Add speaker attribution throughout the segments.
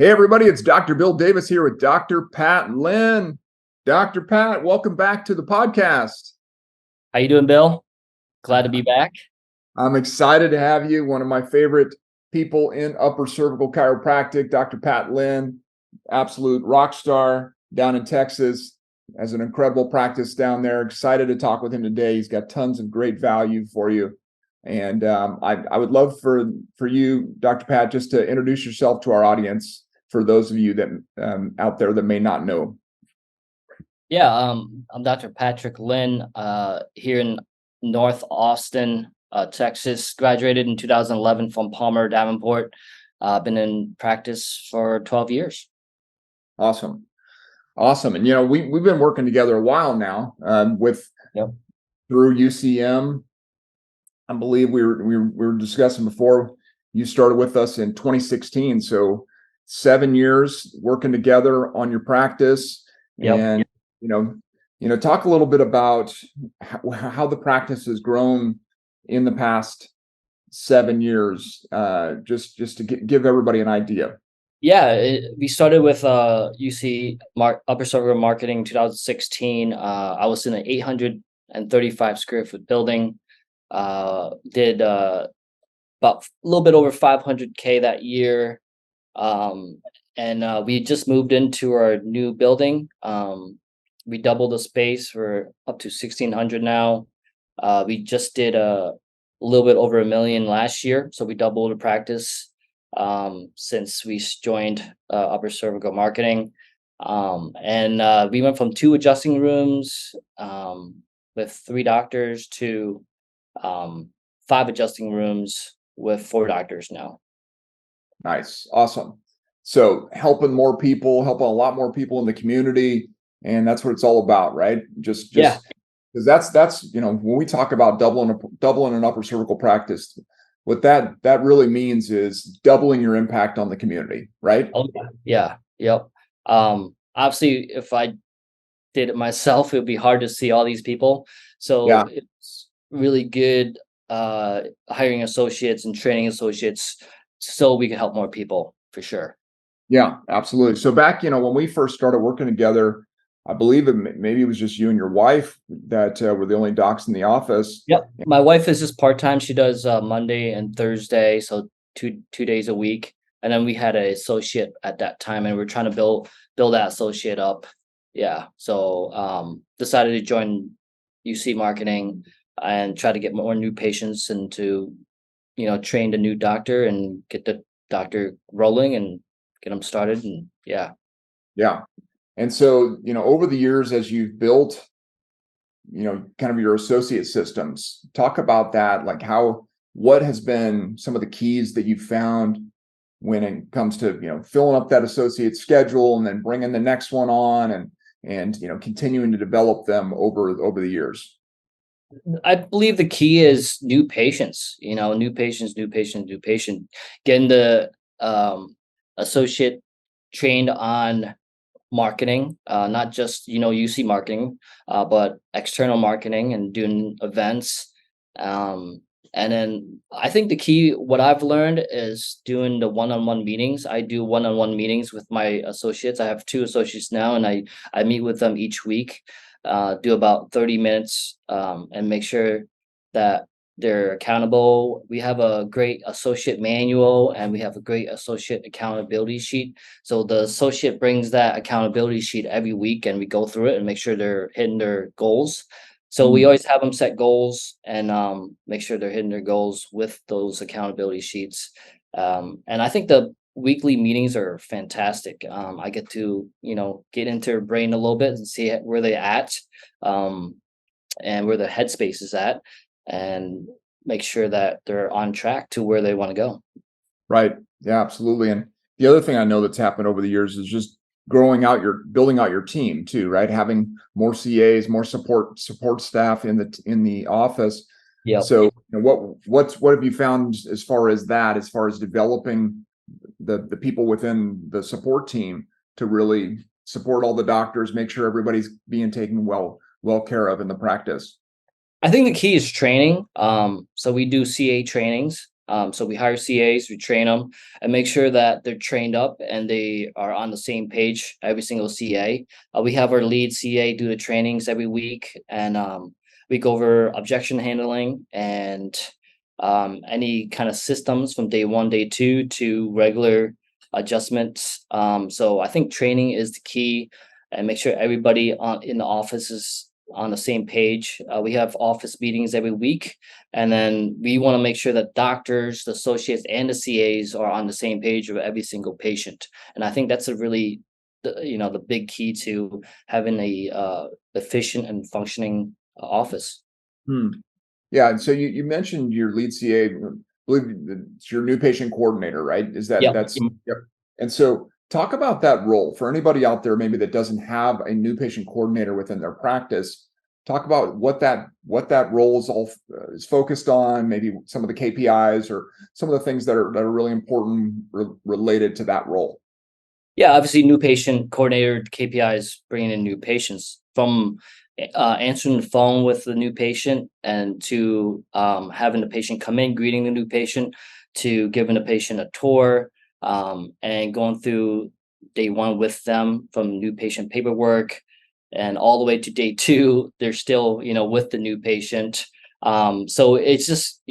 Speaker 1: Hey, everybody, it's Dr. Bill Davis here with Dr. Pat Lin. Dr. Pat, welcome back to the podcast.
Speaker 2: How you doing, Bill? Glad to be back.
Speaker 1: I'm excited to have you. One of my favorite people in upper cervical chiropractic, Dr. Pat Lin, absolute rock star down in Texas, has an incredible practice down there. Excited to talk with him today. He's got tons of great value for you. And I would love for you, Dr. Pat, just to introduce yourself to our audience for those of you that out there that may not know.
Speaker 2: Yeah, I'm Dr. Patrick Lin, here in North Austin, Texas. Graduated in 2011 from Palmer Davenport. Been in practice for 12 years.
Speaker 1: Awesome. And we've been working together a while now through UCM. I believe we were discussing before. You started with us in 2016, so 7 years working together on your practice. And talk a little bit about how the practice has grown in the past 7 years, just to give everybody an idea.
Speaker 2: We started with upper cervical marketing in 2016. I was in an 835 square foot building. Did about a little bit over 500K that year. And we just moved into our new building. We doubled the space. We're up to 1,600 now. We just did a little bit over $1 million last year, so we doubled the practice since we joined upper cervical marketing. And we went from 2 adjusting rooms with 3 doctors to 5 adjusting rooms with 4 doctors now.
Speaker 1: Nice. Awesome. So helping a lot more people in the community. And that's what it's all about, right? Just because that's when we talk about doubling an upper cervical practice, what that really means is doubling your impact on the community, right?
Speaker 2: Oh, yeah. Yep. Obviously, if I did it myself, it would be hard to see all these people. So it's really good hiring associates and training associates so we can help more people, for sure.
Speaker 1: Yeah, absolutely. So back, when we first started working together, I believe maybe it was just you and your wife that were the only docs in the office.
Speaker 2: Yep. My wife is just part-time. She does Monday and Thursday, so two days a week. And then we had an associate at that time, and we're trying to build that associate up. Yeah. So decided to join UC marketing and try to get more new patients and to, train the new doctor and get the doctor rolling and get them started. And yeah.
Speaker 1: And so, over the years, as you've built, kind of your associate systems, talk about that, like what has been some of the keys that you've found when it comes to, filling up that associate schedule and then bringing the next one on and continuing to develop them over the years.
Speaker 2: I believe the key is new patients, new patients, getting the associate trained on marketing, not just, UC marketing, but external marketing and doing events. And then I think the key, what I've learned is doing the one-on-one meetings. I do one-on-one meetings with my associates. I have 2 associates now, and I meet with them each week, do about 30 minutes, and make sure that they're accountable. We have a great associate manual and we have a great associate accountability sheet. So the associate brings that accountability sheet every week and we go through it and make sure they're hitting their goals. So we always have them set goals and make sure they're hitting their goals with those accountability sheets. And I think the weekly meetings are fantastic. I get to, get into their brain a little bit and see where they're at, and where the headspace is at, and make sure that they're on track to where they want to go.
Speaker 1: Right. Yeah, absolutely. And the other thing I know that's happened over the years is just building out your team too, right? Having more CAs, more support staff in the office.
Speaker 2: Yeah.
Speaker 1: So what have you found as far as developing the people within the support team to really support all the doctors, make sure everybody's being taken well care of in the practice?
Speaker 2: I think the key is training. So we do CA trainings. So we hire CAs, we train them, and make sure that they're trained up and they are on the same page. Every single CA. We have our lead CA do the trainings every week, and we go over objection handling and any kind of systems from day one, day two to regular adjustments. So I think training is the key, and make sure everybody in the office is on the same page. We have office meetings every week, and then we want to make sure that doctors, the associates, and the CAs are on the same page with every single patient. And I think that's a really, the big key to having a efficient and functioning office.
Speaker 1: Yeah, and so you mentioned your lead CA. I believe it's your new patient coordinator, right? Is that
Speaker 2: Yeah.
Speaker 1: that's yep. And so talk about that role for anybody out there maybe that doesn't have a new patient coordinator within their practice. Talk about what that role is focused on, maybe some of the KPIs or some of the things that are really important related to that role.
Speaker 2: Yeah, obviously, new patient coordinator KPIs bringing in new patients, from answering the phone with the new patient and to having the patient come in, greeting the new patient, to giving the patient a tour, and going through day one with them, from new patient paperwork, and all the way to day two, they're still, with the new patient. So it's just,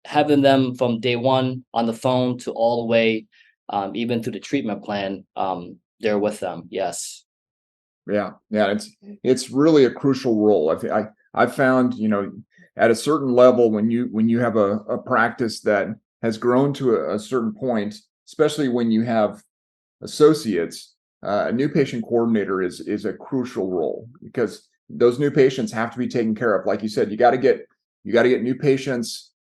Speaker 2: having them from day one on the phone to all the way, even through the treatment plan, they're with them. Yes.
Speaker 1: Yeah, it's really a crucial role. I've found, at a certain level, when you have a practice that has grown to a certain point, especially when you have associates, a new patient coordinator is a crucial role, because those new patients have to be taken care of. Like you said, you got to get new patients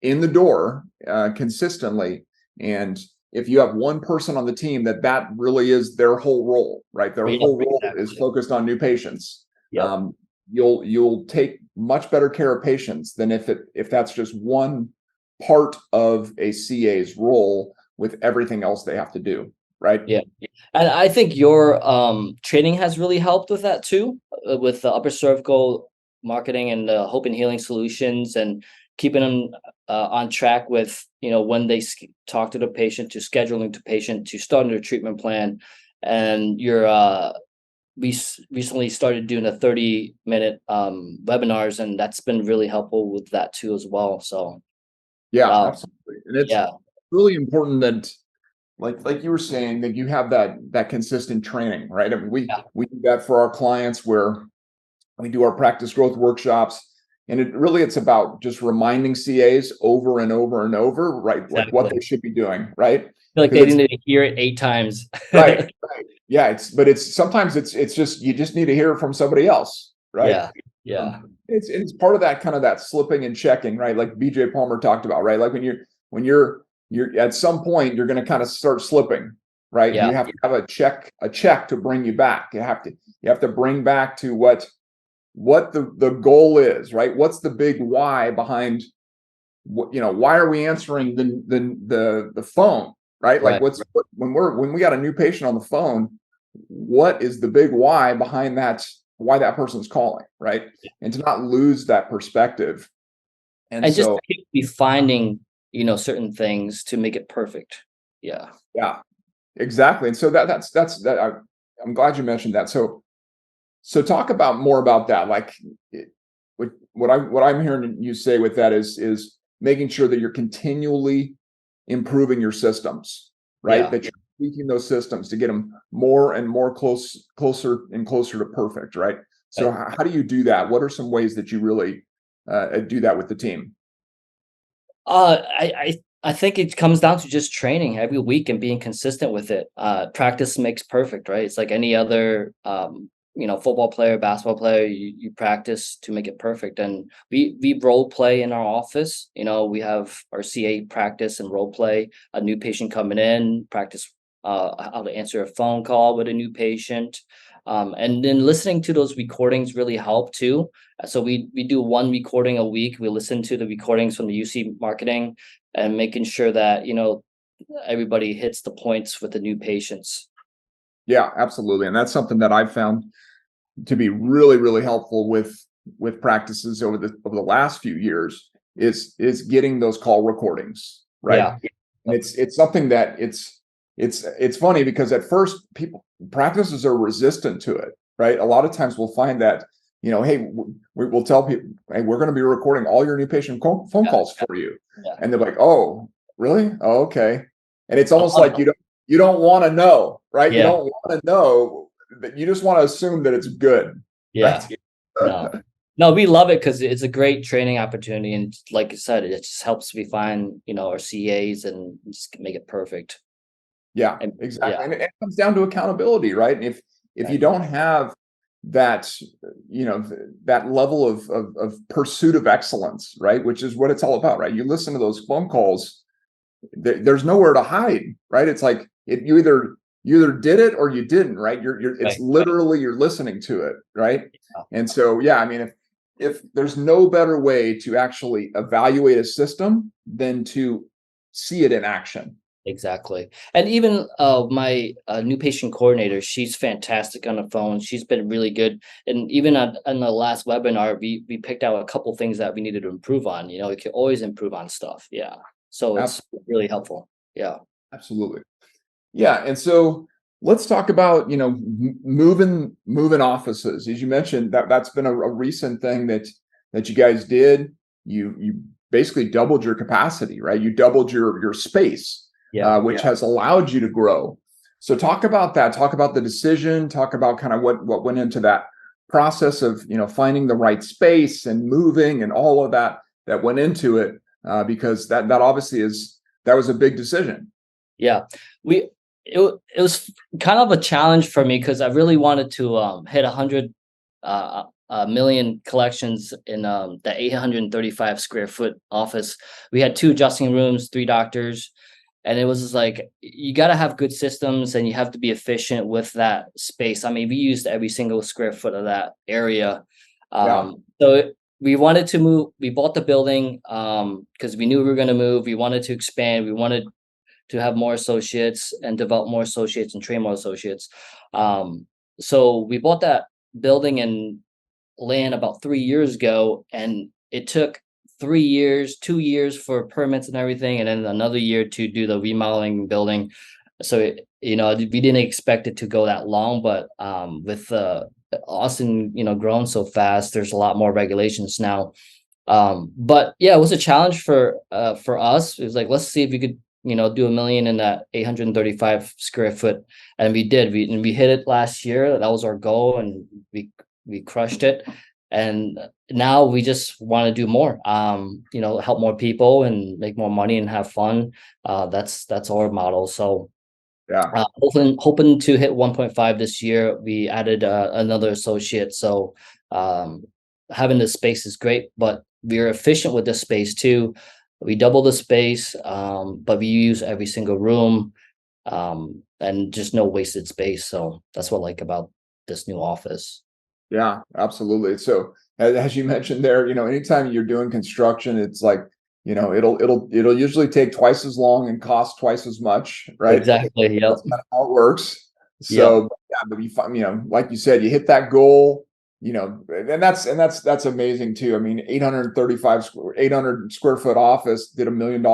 Speaker 1: in the door consistently. And if you have one person on the team that really is their whole role, right? Their whole role is focused on new patients.
Speaker 2: Yep.
Speaker 1: You'll take much better care of patients than if that's just one part of a CA's role with everything else they have to do, right?
Speaker 2: Yeah. And I think your training has really helped with that too, with the upper cervical marketing and the hope and healing solutions, and keeping them on track with, when they talk to the patient, to scheduling to patient, to starting their treatment plan. And we recently started doing a 30-minute webinars, and that's been really helpful with that too as well. So
Speaker 1: yeah, absolutely. And it's
Speaker 2: yeah,
Speaker 1: really important that, like you were saying, that you have that consistent training, right? I mean, we do that for our clients, where we do our practice growth workshops, and it's about just reminding CAs over and over and over, right? Like what they should be doing, right?
Speaker 2: I feel like they need to hear it 8 times.
Speaker 1: Right. Yeah, it's sometimes it's just, you just need to hear it from somebody else, right?
Speaker 2: Yeah.
Speaker 1: It's part of that kind of that slipping and checking, right? Like BJ Palmer talked about, right? Like when you're at some point, you're going to kind of start slipping, right?
Speaker 2: Yeah.
Speaker 1: You have to have a check to bring you back. You have to bring back to what the goal is, right? What's the big why behind what, why are we answering the phone, right? Like when we got a new patient on the phone, what is the big why behind that, why that person's calling, right? And to not lose that perspective. And
Speaker 2: just
Speaker 1: so
Speaker 2: be finding, certain things to make it perfect. Yeah.
Speaker 1: Exactly. And so that's I'm glad you mentioned that. So talk about more about that. Like what I'm hearing you say with that is making sure that you're continually improving your systems, right?
Speaker 2: Yeah.
Speaker 1: That you're tweaking those systems to get them more and more closer and closer to perfect, right? So how do you do that? What are some ways that you really do that with the team?
Speaker 2: I think it comes down to just training every week and being consistent with it. Practice makes perfect, right? It's like any other football player, basketball player. You practice to make it perfect. And we role play in our office. We have our CA practice and role play. A new patient coming in, practice how to answer a phone call with a new patient. And then listening to those recordings really help too. So we do one recording a week. We listen to the recordings from the UC marketing, and making sure that, everybody hits the points with the new patients.
Speaker 1: Yeah, absolutely. And that's something that I've found to be really, really helpful with practices over the last few years, is getting those call recordings, right?
Speaker 2: Yeah.
Speaker 1: And it's something that it's funny because at first practices are resistant to it, right? A lot of times we'll find that, hey, we'll tell people, hey, we're going to be recording all your new patient phone calls for you.
Speaker 2: Yeah.
Speaker 1: And they're like, oh, really? Oh, okay. And it's almost like you don't want to know, right? You don't want to know, but you just want to assume that it's good.
Speaker 2: Yeah.
Speaker 1: Right?
Speaker 2: No, we love it because it's a great training opportunity. And like you said, it just helps me find, our CAs and just make it perfect.
Speaker 1: Yeah, exactly. And it comes down to accountability, right? And if you don't have that, that level of pursuit of excellence, right? Which is what it's all about, right? You listen to those phone calls, there's nowhere to hide, right? It's like you either did it or you didn't, right? It's literally you're listening to it, right? And so, I mean, if there's no better way to actually evaluate a system than to see it in action.
Speaker 2: Exactly. And even my new patient coordinator, she's fantastic on the phone. She's been really good. And even on the last webinar, we picked out a couple things that we needed to improve on. We can always improve on stuff. Yeah. So it's really helpful. Yeah.
Speaker 1: Absolutely. Yeah. And so let's talk about, moving offices. As you mentioned, that's been a recent thing that you guys did. You basically doubled your capacity, right? You doubled your space. Which has allowed you to grow. So talk about that. Talk about the decision. Talk about kind of what went into that process of finding the right space and moving and all of that went into it, because that obviously that was a big decision.
Speaker 2: Yeah, it was kind of a challenge for me because I really wanted to hit 100 million collections in the 835 square foot office. We had 2 adjusting rooms, 3 doctors. And it was just like, you got to have good systems and you have to be efficient with that space. I mean, we used every single square foot of that area. So we wanted to move. We bought the building because we knew we were going to move. We wanted to expand. We wanted to have more associates and develop more associates and train more associates. So we bought that building and land about 3 years ago. And it took 3 years, 2 years for permits and everything, and then another year to do the remodeling building. So we didn't expect it to go that long, but with Austin, growing so fast, there's a lot more regulations now. But yeah, it was a challenge for us. It was like, let's see if we could do 1 million in that 835 square foot, and we did. We hit it last year. That was our goal, and we crushed it. And now we just want to do more, help more people and make more money and have fun. That's our model. So hoping to hit 1.5 this year. We added another associate. So having the space is great, but we're efficient with the space too. We double the space, but we use every single room, and just no wasted space. So that's what I like about this new office.
Speaker 1: Yeah, absolutely. So as you mentioned there, anytime you're doing construction, it's like, it'll usually take twice as long and cost twice as much, right?
Speaker 2: Exactly. Yep.
Speaker 1: That's kind of how it works. So but you find, like you said, you hit that goal, and that's amazing too. I mean, 800 square foot office did $1 million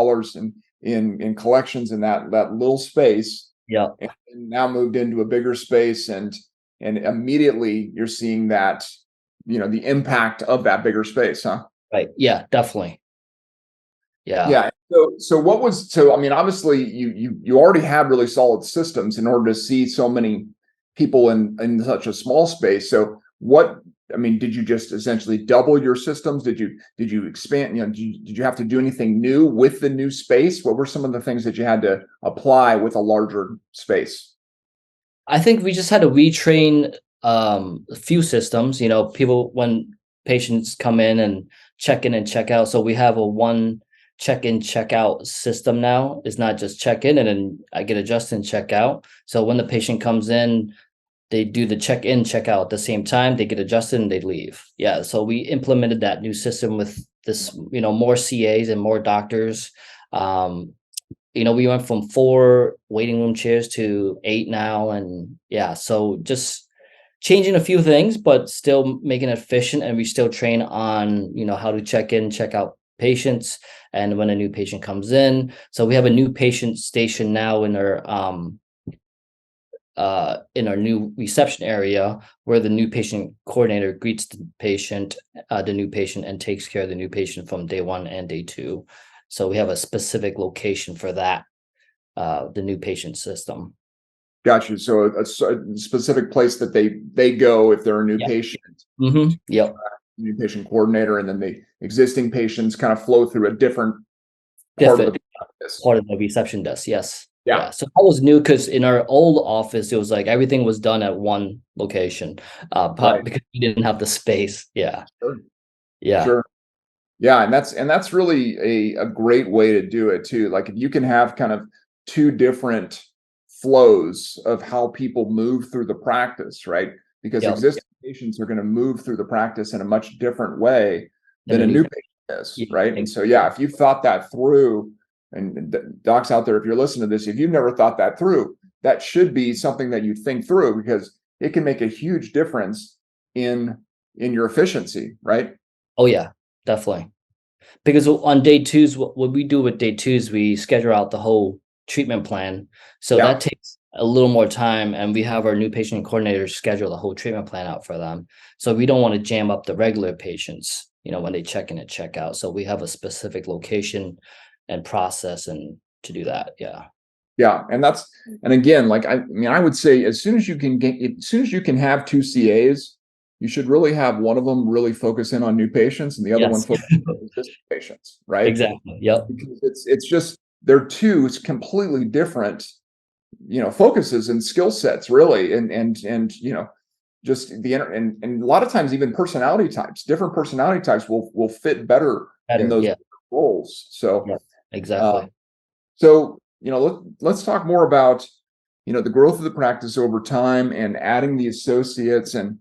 Speaker 1: in collections in that little space.
Speaker 2: Yeah.
Speaker 1: And now moved into a bigger space, and immediately you're seeing that, the impact of that bigger space, huh?
Speaker 2: Right. Yeah, definitely. Yeah.
Speaker 1: Yeah. So I mean, obviously you already had really solid systems in order to see so many people in such a small space. So did you just essentially double your systems? Did you expand, did you have to do anything new with the new space? What were some of the things that you had to apply with a larger space?
Speaker 2: I think we just had to retrain a few systems. People, when patients come in and check in and check out. So we have a one check-in, check-out system now. It's not just check-in and then I get adjusted and check out. So when the patient comes in, they do the check-in, check-out at the same time, they get adjusted and they leave. Yeah. So we implemented that new system with this, more CAs and more doctors. We went from 4 waiting room chairs to 8 now. And so just changing a few things, but still making it efficient. And we still train on, how to check in, check out patients and when a new patient comes in. So we have a new patient station now in our new reception area, where the new patient coordinator greets the new patient, and takes care of the new patient from day 1 and day 2. So we have a specific location for that, the new patient system.
Speaker 1: Gotcha. So a specific place that they go if they're a new patient.
Speaker 2: Mm-hmm. Yep.
Speaker 1: New patient coordinator, and then the existing patients kind of flow through a different part of the practice.
Speaker 2: Part of the reception desk. Yes.
Speaker 1: Yeah.
Speaker 2: So that was new, because in our old office, it was like everything was done at one location,
Speaker 1: Right.
Speaker 2: because we didn't have the space. Yeah.
Speaker 1: Sure.
Speaker 2: Yeah.
Speaker 1: Sure. Yeah, and that's really a great way to do it too. Like, if you can have kind of two different flows of how people move through the practice, right? Because
Speaker 2: Yep.
Speaker 1: existing patients are going to move through the practice in a much different way than a new patient is,
Speaker 2: Yeah,
Speaker 1: right? And so, yeah, if you've thought that through, and docs out there, if you're listening to this, if you've never thought that through, that should be something that you think through, because it can make a huge difference in your efficiency, right?
Speaker 2: Oh yeah, definitely. Because on day 2s, what we do with day 2s, we schedule out the whole treatment plan. So
Speaker 1: Yeah.
Speaker 2: that takes a little more time, and we have our new patient coordinators schedule the whole treatment plan out for them. So we don't want to jam up the regular patients, when they check in and check out. So we have a specific location and process and to do that. Yeah.
Speaker 1: Yeah, and again, like, I mean, I would say as soon as you can have two CAs, you should really have one of them really focus in on new patients and the other one
Speaker 2: Yes.
Speaker 1: focus on existing patients, right?
Speaker 2: Exactly. Yep.
Speaker 1: Because it's just, they're two completely different, focuses and skill sets, really, and just and a lot of times even different personality types will fit better in those roles. So
Speaker 2: Yeah, exactly.
Speaker 1: So, let's talk more about, the growth of the practice over time and adding the associates, and,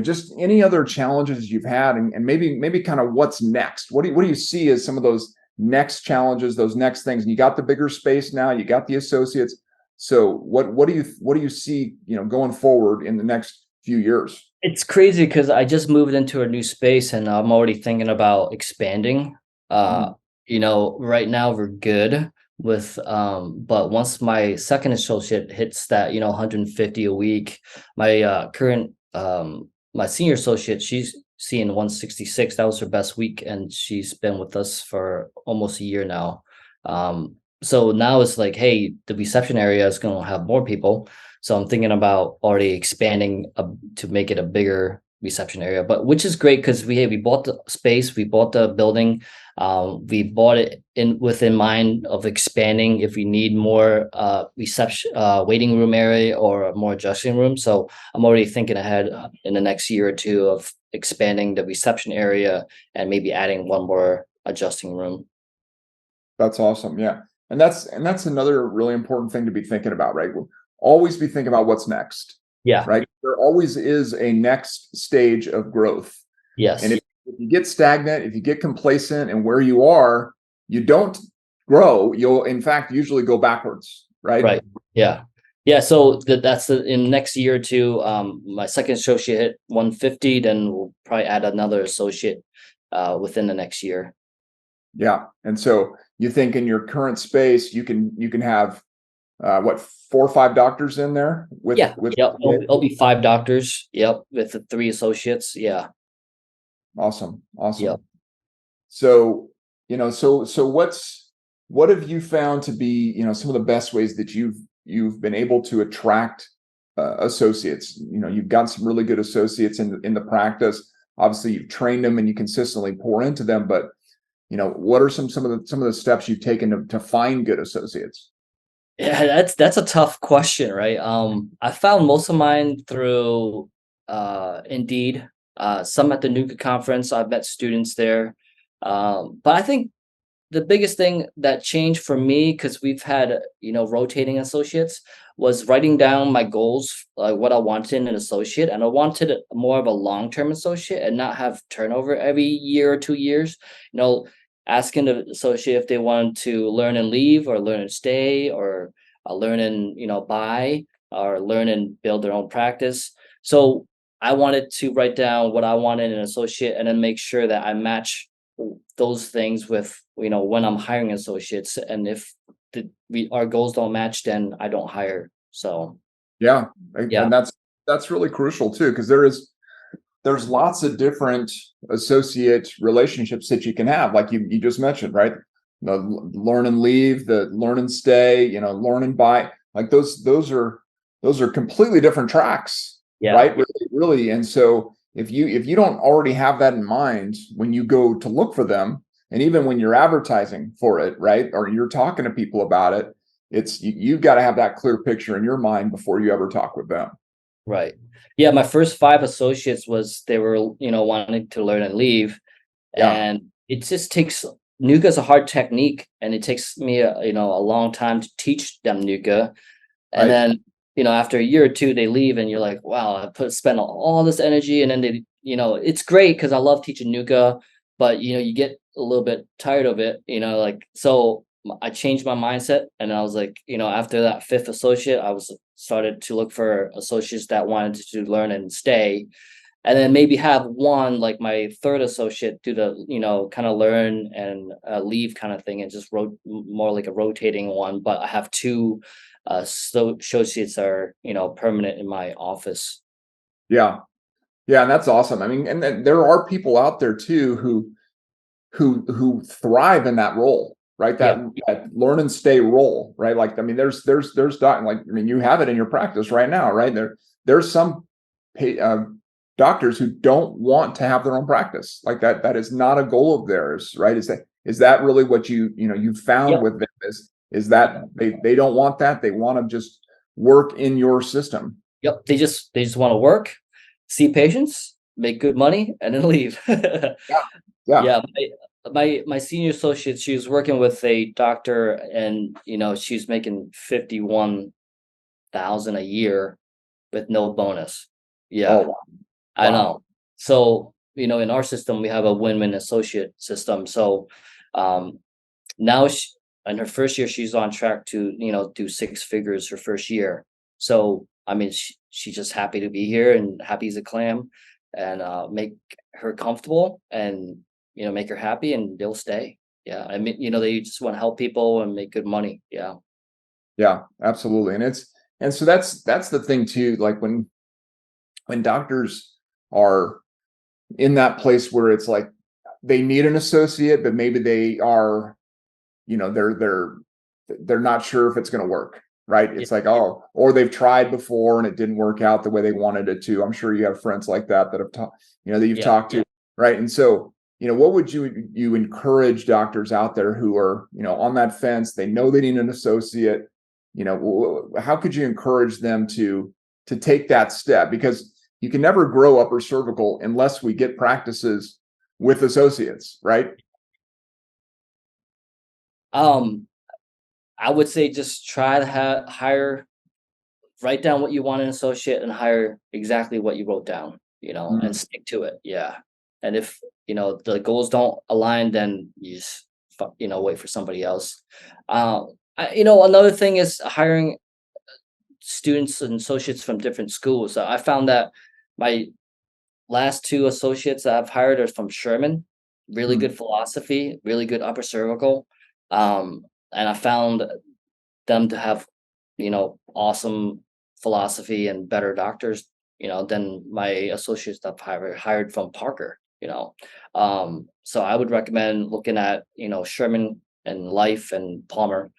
Speaker 1: just any other challenges you've had, and maybe kind of what's next. What do you see as some of those next challenges, those next things? And you got the bigger space now, you got the associates. So what do you see, going forward in the next few years?
Speaker 2: It's crazy because I just moved into a new space and I'm already thinking about expanding. Right now we're good with but once my second associate hits that, 150 a week, my current my senior associate, she's seeing 166. That was her best week, and she's been with us for almost a year now. So now it's like, hey, the reception area is going to have more people. So I'm thinking about already expanding to make it a bigger reception area, but which is great because we bought the space, we bought the building, we bought it within mind of expanding if we need more reception waiting room area or more adjusting room. So I'm already thinking ahead in the next year or two of expanding the reception area and maybe adding one more adjusting room.
Speaker 1: That's awesome. Yeah. And that's another really important thing to be thinking about, right? We'll always be thinking about what's next.
Speaker 2: Yeah.
Speaker 1: Right. There always is a next stage of growth.
Speaker 2: Yes.
Speaker 1: And if you get stagnant, if you get complacent and where you are, you don't grow. You'll in fact usually go backwards. Right.
Speaker 2: Right. Yeah. Yeah. So that's in next year or two. My second associate hit 150, then we'll probably add another associate within the next year.
Speaker 1: Yeah. And so you think in your current space you can have 4 or 5 doctors in there with
Speaker 2: yep. It'll be 5 doctors. Yep, with the 3 associates. Yeah.
Speaker 1: Awesome.
Speaker 2: Yep.
Speaker 1: So what have you found to be some of the best ways that you've been able to attract associates? You've got some really good associates in the practice. Obviously, you've trained them and you consistently pour into them, but what are some of the steps you've taken to find good associates?
Speaker 2: Yeah, that's a tough question, right? I found most of mine through Indeed. Some at the NUCA conference. I've met students there. But I think the biggest thing that changed for me, because we've had rotating associates, was writing down my goals, like what I wanted in an associate, and I wanted more of a long-term associate and not have turnover every year or 2 years. Asking the associate if they want to learn and leave, or learn and stay, or learn and buy, or learn and build their own practice. So I wanted to write down what I wanted in an associate and then make sure that I match those things with, when I'm hiring associates, and if our goals don't match, then I don't hire. So
Speaker 1: Yeah.
Speaker 2: yeah,
Speaker 1: And that's really crucial too, because there's lots of different associate relationships that you can have, like you just mentioned, right? The learn and leave, the learn and stay, learn and buy, like those are completely different tracks,
Speaker 2: yeah,
Speaker 1: right? Really. And so if you don't already have that in mind when you go to look for them, and even when you're advertising for it, right, or you're talking to people about it, you've got to have that clear picture in your mind before you ever talk with them.
Speaker 2: right. Yeah, my first 5 associates they were, wanting to learn and leave,
Speaker 1: Yeah.
Speaker 2: and it just takes Nuga's a hard technique, and it takes me a long time to teach them Nuga. And
Speaker 1: Right.
Speaker 2: then, after a year or two, they leave, and you're like, wow, spent all this energy. And then it's great because I love teaching Nuga, but you get a little bit tired of it, so I changed my mindset, and I was like, after that 5th associate, I was started to look for associates that wanted to learn and stay, and then maybe have one, like my 3rd associate, do the kind of learn and leave kind of thing, and just more like a rotating one. But I have 2 associates are permanent in my office.
Speaker 1: Yeah. Yeah. And that's awesome. I mean, and then there are people out there too who thrive in that role, right?
Speaker 2: Yeah,
Speaker 1: That learn and stay role, right? Like, I mean, there's like, I mean, you have it in your practice right now, right? There's some doctors who don't want to have their own practice. Like that is not a goal of theirs, right? Is that really what you found
Speaker 2: yep,
Speaker 1: with them is that they don't want that. They want to just work in your system.
Speaker 2: yep. They just want to work, see patients, make good money, and then leave.
Speaker 1: Yeah. Yeah.
Speaker 2: Yeah, my senior associate, she was working with a doctor, and she's making 51,000 a year with no bonus.
Speaker 1: Oh,
Speaker 2: Yeah,
Speaker 1: wow.
Speaker 2: I
Speaker 1: Wow.
Speaker 2: know. So, in our system, we have a win-win associate system. So, um, now in her first year, she's on track to, do 6 figures her first year. So, I mean, she's just happy to be here and happy as a clam, and make her comfortable, and, make her happy, and they'll stay. Yeah. I mean, they just want to help people and make good money. Yeah.
Speaker 1: Yeah, absolutely. And so that's the thing too, like when doctors are in that place where it's like they need an associate, but maybe they are, they're not sure if it's going to work, right?
Speaker 2: Yeah.
Speaker 1: It's like, oh, or they've tried before and it didn't work out the way they wanted it to. I'm sure you have friends like that have talked, that you've
Speaker 2: Yeah.
Speaker 1: talked to, right? And so, what would you encourage doctors out there who are, on that fence? They know they need an associate. How could you encourage them to take that step? Because you can never grow upper cervical unless we get practices with associates, right?
Speaker 2: Um, I would say just try to hire, write down what you want in an associate, and hire exactly what you wrote down, and
Speaker 1: Mhm.
Speaker 2: stick to it. Yeah. And if, the goals don't align, then you just, wait for somebody else. Another thing is hiring students and associates from different schools. I found that my last 2 associates that I've hired are from Sherman, really
Speaker 1: Mhm.
Speaker 2: good philosophy, really good upper cervical. And I found them to have, awesome philosophy and better doctors, than my associates that I've hired from Parker, So I would recommend looking at, Sherman and Life and Palmer.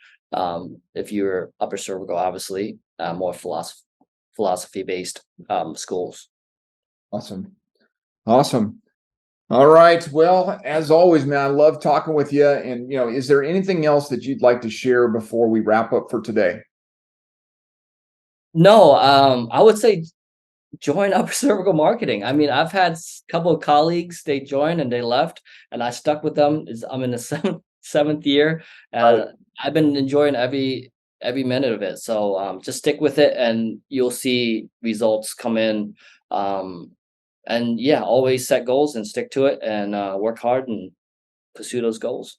Speaker 2: If you're upper cervical, obviously, more philosophy based schools.
Speaker 1: Awesome. Awesome. All right. Well, as always, man, I love talking with you. And, is there anything else that you'd like to share before we wrap up for today?
Speaker 2: No, I would say join upper cervical marketing. I mean, I've had a couple of colleagues, they joined and they left, and I stuck with them. I'm in the seventh year,
Speaker 1: Right.
Speaker 2: and I've been enjoying every minute of it. So just stick with it, and you'll see results come in. Um, and yeah, always set goals and stick to it, and work hard and pursue those goals.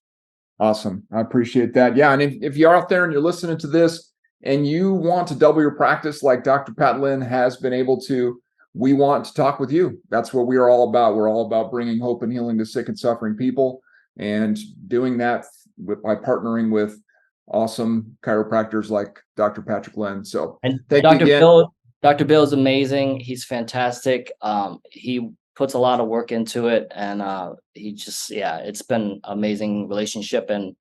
Speaker 1: Awesome. I appreciate that. Yeah. And if you're out there and you're listening to this and you want to double your practice like Dr. Pat Lin has been able to, we want to talk with you. That's what we are all about. We're all about bringing hope and healing to sick and suffering people. and doing that by partnering with awesome chiropractors like Dr. Patrick Lin. So
Speaker 2: And
Speaker 1: thank you again.
Speaker 2: Dr. Bill is amazing. He's fantastic. He puts a lot of work into it, and he just, it's been amazing relationship, and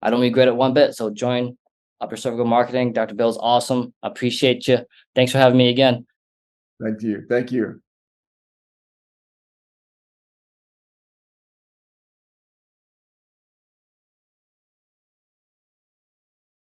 Speaker 2: I don't regret it one bit. So join Upper Cervical Marketing. Dr. Bill's awesome. Appreciate you. Thanks for having me again.
Speaker 1: Thank you. Thank you.